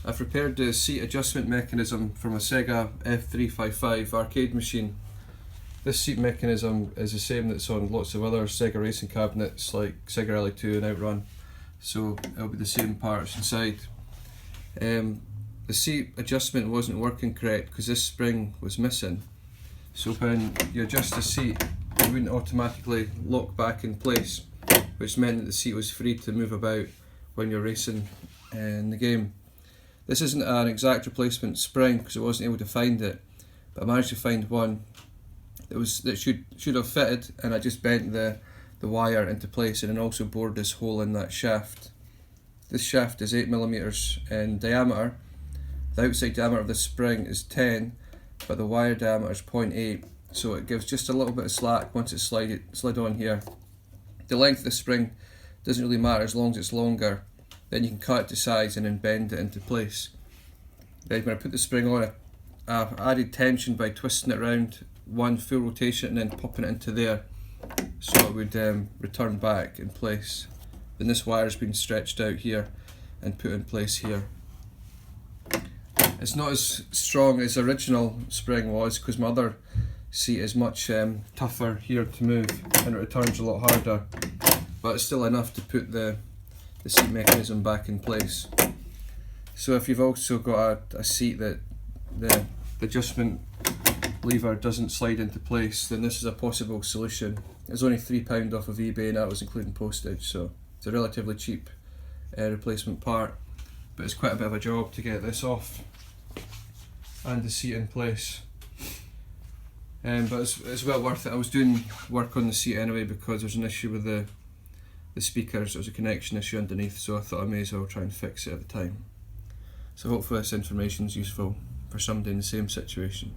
I've repaired the seat adjustment mechanism from a SEGA F355 arcade machine. This seat mechanism is the same that's on lots of other SEGA racing cabinets like SEGA Rally 2 and Outrun, so it'll be the same parts inside. The seat adjustment wasn't working correct because this spring was missing, so when you adjust the seat it wouldn't automatically lock back in place, which meant that the seat was free to move about when you're racing in the game. This isn't an exact replacement spring because I wasn't able to find it, but I managed to find one that should have fitted, and I just bent the wire into place and then also bored this hole in that shaft. This shaft is 8mm in diameter. The outside diameter of the spring is 10, but the wire diameter is 0.8, so it gives just a little bit of slack once it's slid on here. The length of the spring doesn't really matter as long as it's longer. Then you can cut it to size and then bend it into place. Then when I put the spring on, I added tension by twisting it around one full rotation and then popping it into there, so it would return back in place. Then this wire's been stretched out here and put in place here. It's not as strong as the original spring was because my other seat is much tougher here to move and it returns a lot harder, but it's still enough to put the seat mechanism back in place. So if you've also got a seat that the adjustment lever doesn't slide into place, then this is a possible solution. It's only £3 off of eBay and that was including postage, so it's a relatively cheap replacement part, but it's quite a bit of a job to get this off and the seat in place. But it's well worth it. I was doing work on the seat anyway because there's an issue with the speakers. There was a connection issue underneath, so I thought I may as well try and fix it at the time. So hopefully this information is useful for somebody in the same situation.